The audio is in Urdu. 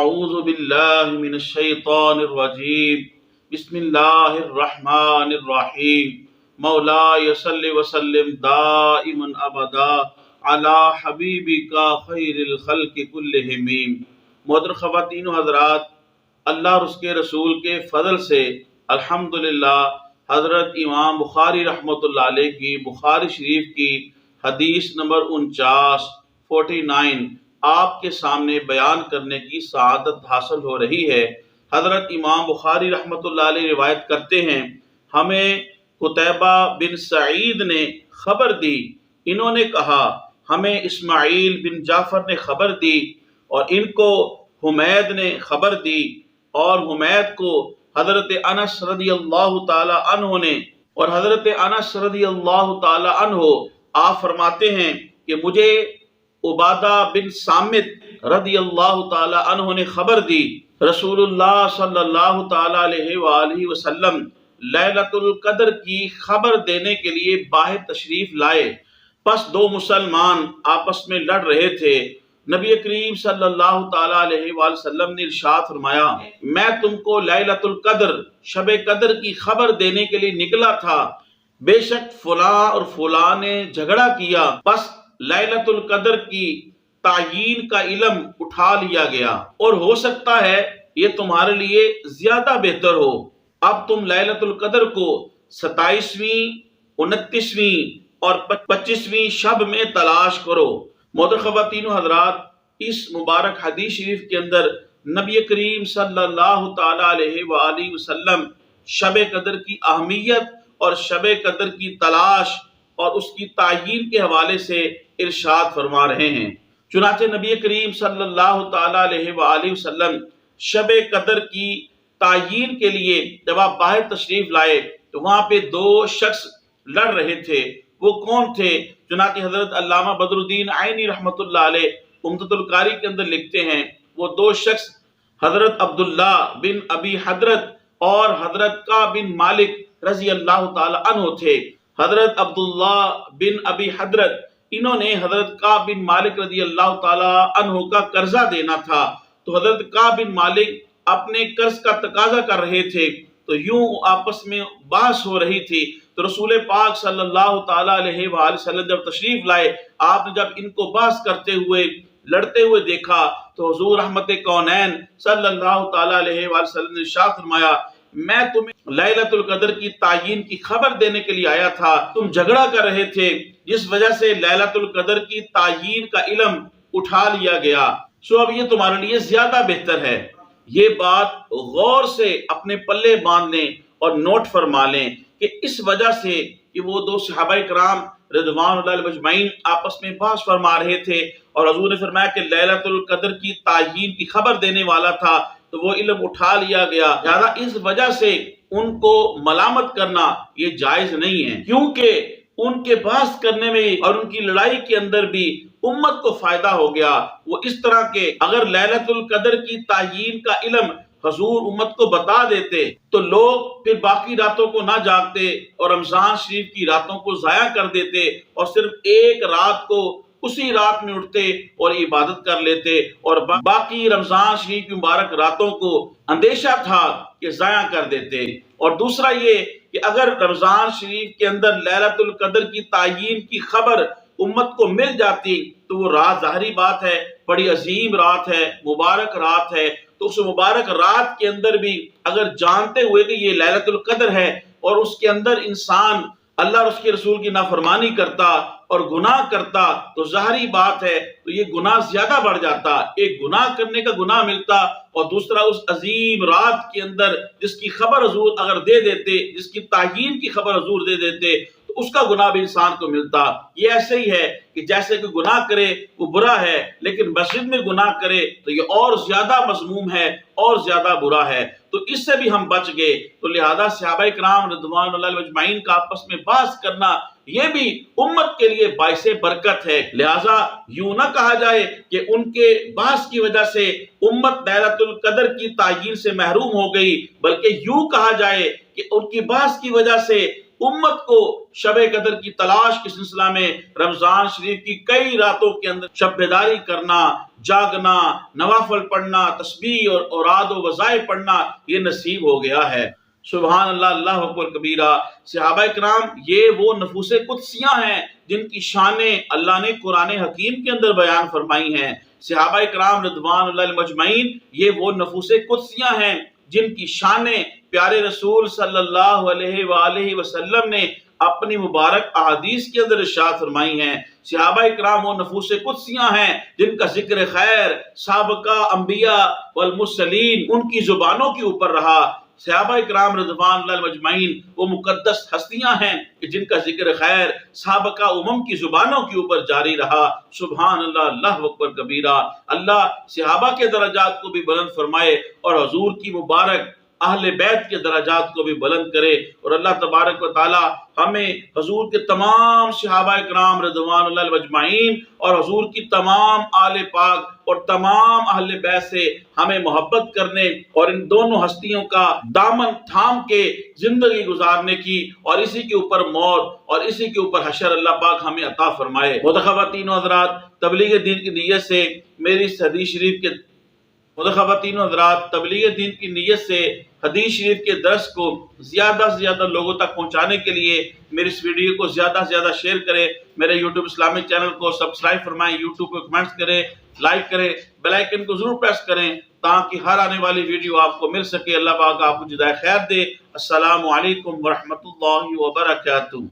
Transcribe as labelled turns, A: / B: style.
A: اعوذ باللہ من الشیطان الرجیم بسم اللہ الرحمن الرحیم مولاي صل وسلم دائما ابدا علی حبیبک خیر الخلق کلہم۔ محترم خواتین و حضرات، اللہ اور اس کے رسول کے فضل سے الحمدللہ حضرت امام بخاری رحمۃ اللہ علیہ کی بخاری شریف کی حدیث نمبر 49 آپ کے سامنے بیان کرنے کی سعادت حاصل ہو رہی ہے۔ حضرت امام بخاری رحمۃ اللہ علیہ روایت کرتے ہیں، ہمیں قتیبہ بن سعید نے خبر دی، انہوں نے کہا ہمیں اسماعیل بن جعفر نے خبر دی، اور ان کو حمید نے خبر دی، اور حمید کو حضرت انس رضی اللہ تعالی عنہ نے، اور حضرت انس رضی اللہ تعالی عنہ آپ فرماتے ہیں کہ مجھے عبادہ بن صامت رضی اللہ تعالی عنہ نے خبر دی، رسول اللہ صلی اللہ تعالی علیہ وآلہ وسلم لیلۃ القدر کی خبر دینے کے لیے باہر تشریف لائے۔ پس دو مسلمان آپس میں لڑ رہے تھے، نبی کریم صلی اللہ تعالی علیہ وآلہ وسلم نے ارشاد فرمایا، میں تم کو لیلۃ القدر شب قدر کی خبر دینے کے لیے نکلا تھا، بے شک فلاں اور فلاں نے جھگڑا کیا، پس لیلۃ القدر کی تعیین کا علم اٹھا لیا گیا، اور ہو سکتا ہے یہ تمہارے لیے زیادہ بہتر ہو۔ اب تم لیلۃ القدر کو 27ویں، 29ویں اور 25ویں شب میں تلاش کرو۔ محترم خواتین و حضرات، اس مبارک حدیث شریف کے اندر نبی کریم صلی اللہ تعالی علیہ وآلہ وسلم شب قدر کی اہمیت اور شب قدر کی تلاش اور اس کی تعیین کے حوالے سے ارشاد فرما رہے ہیں۔ چنانچہ نبی کریم صلی اللہ تعالی علیہ وآلہ وسلم شب قدر کی تعیین کے لیے جب آپ باہر تشریف لائے تو وہاں پہ دو شخص لڑ رہے تھے۔ وہ کون تھے؟ چنانچہ حضرت علامہ بدر الدین عینی رحمۃ اللہ علیہ عمدۃ القاری کے اندر لکھتے ہیں، وہ دو شخص حضرت عبداللہ بن ابی حضرت اور حضرت کعب بن مالک رضی اللہ تعالی عنہ تھے۔ حضرت عبداللہ بن ابی حضرت انہوں نے حضرت کعب بن مالک رضی اللہ تعالی عنہ کا قرضہ دینا تھا، تو حضرت کعب بن مالک اپنے قرض کا تقاضا کر رہے تھے، تو یوں آپس میں بحث ہو رہی تھی۔ تو رسول پاک صلی اللہ تعالی علیہ وآلہ وسلم جب تشریف لائے، آپ نے جب ان کو بحث کرتے ہوئے لڑتے ہوئے دیکھا تو حضور رحمت کونین صلی اللہ تعالی علیہ وآلہ وسلم نے ارشاد فرمایا، میں تمہیں لیلۃ القدر کی تعیین کی خبر دینے کے لیے آیا تھا، تم جھگڑا کر رہے تھے، جس وجہ سے لیلۃ القدر کی تعیین کا علم اٹھا لیا گیا، سو اب یہ تمہارے لیے زیادہ بہتر ہے۔ یہ بات غور سے اپنے پلے باندھ لیں اور نوٹ فرما لیں کہ اس وجہ سے کہ وہ دو صحابہ کرام رضوان اللہ علیہم اجمعین آپس میں بحث فرما رہے تھے، اور حضور نے فرمایا کہ لیلۃ القدر کی تعیین کی خبر دینے والا تھا، تو وہ علم اٹھا لیا گیا، لہذا اس وجہ سے ان کو ملامت کرنا یہ جائز نہیں ہے، کیونکہ ان کے بحث کرنے میں اور ان کی لڑائی کے اندر بھی امت کو فائدہ ہو گیا۔ وہ اس طرح کے اگر لیلۃ القدر کی تعیین کا علم حضور امت کو بتا دیتے تو لوگ پھر باقی راتوں کو نہ جاگتے اور رمضان شریف کی راتوں کو ضائع کر دیتے، اور صرف ایک رات کو اسی رات میں اٹھتے اور عبادت کر لیتے، اور باقی رمضان شریف کی مبارک راتوں کو اندیشہ تھا کہ ضائع کر دیتے۔ اور دوسرا یہ کہ اگر رمضان شریف کے اندر لیلۃ القدر کی تعیین کی خبر امت کو مل جاتی تو وہ رات ظاہری بات ہے بڑی عظیم رات ہے، مبارک رات ہے، تو اس مبارک رات کے اندر بھی اگر جانتے ہوئے کہ یہ لیلۃ القدر ہے اور اس کے اندر انسان اللہ اور اس کے رسول کی نافرمانی کرتا اور گناہ کرتا تو ظاہری بات ہے تو یہ گناہ زیادہ بڑھ جاتا، ایک گناہ کرنے کا گناہ ملتا، اور دوسرا اس عظیم رات کے اندر جس کی خبر حضور اگر دے دیتے، جس کی تعیین کی خبر حضور دے دیتے تو اس کا گناہ بھی انسان کو ملتا۔ یہ ایسے ہی ہے کہ جیسے کہ گناہ کرے وہ برا ہے، لیکن مسجد میں گناہ کرے تو یہ اور زیادہ مذموم ہے اور زیادہ برا ہے، تو اس سے بھی ہم بچ گئے۔ تو لہذا صحابہ کرام رضوان اللہ علیہم اجمعین کا آپس میں بحث کرنا یہ بھی امت کے لیے باعث برکت ہے، لہذا یوں نہ کہا جائے کہ ان کے بحث کی وجہ سے امت لیلۃ القدر کی تعیین سے محروم ہو گئی، بلکہ یوں کہا جائے کہ ان کی بحث کی وجہ سے امت کو شب قدر کی تلاش کے سلسلہ میں رمضان شریف کی کئی راتوں کے اندر شب بیداری کرنا، جاگنا، نوافل پڑھنا، تسبیح اور اوراد و وظائف پڑھنا یہ نصیب ہو گیا ہے۔ سبحان اللہ، اللہ اکبر کبیرہ۔ صحابہ کرام یہ وہ نفوس قدسیاں ہیں جن کی شانیں اللہ نے قرآن حکیم کے اندر بیان فرمائی ہیں۔ صحابہ کرام رضوان اللہ علیہم اجمعین یہ وہ نفوس قدسیاں ہیں جن کی شانیں پیارے رسول صلی اللہ علیہ وآلہ وسلم نے اپنی مبارک احادیث کے اندر ارشاد فرمائی ہیں۔ صحابہ کرام وہ نفوس قدسیاں ہیں جن کا ذکر خیر سابقہ انبیاء والمرسلین ان کی زبانوں کے اوپر رہا۔ صحابہ کرام رضوان اللہ علیہم اجمعین وہ مقدس ہستیاں ہیں کہ جن کا ذکر خیر سابقہ امم کی زبانوں کے اوپر جاری رہا۔ سبحان اللہ، اللہ اکبر کبیرہ۔ اللہ صحابہ کے درجات کو بھی بلند فرمائے اور حضور کی مبارک اہل بیت کے درجات کو بھی بلند کرے، اور اللہ تبارک و تعالی ہمیں حضور کے تمام صحابہ کرام رضوان اللہ علیہم اجمعین اور حضور کی تمام آل پاک اور تمام اہل بیت سے ہمیں محبت کرنے اور ان دونوں ہستیوں کا دامن تھام کے زندگی گزارنے کی، اور اسی کے اوپر موت اور اسی کے اوپر حشر اللہ پاک ہمیں عطا فرمائے۔ خواتین و حضرات، تبلیغ دین کی نیت سے میری اس حدیث شریف کے خواتین و حضرات تبلیغ دین کی نیت سے حدیث شریف کے درس کو زیادہ سے زیادہ لوگوں تک پہنچانے کے لیے میری اس ویڈیو کو زیادہ سے زیادہ شیئر کریں، میرے یوٹیوب اسلامک چینل کو سبسکرائب فرمائیں، یوٹیوب پہ کمنٹس کریں، لائک کریں، بیل آئیکن کو ضرور پریس کریں تاکہ ہر آنے والی ویڈیو آپ کو مل سکے۔ اللہ پاک آپ کو جزائے خیر دے۔ السلام علیکم ورحمۃ اللہ وبرکاتہ۔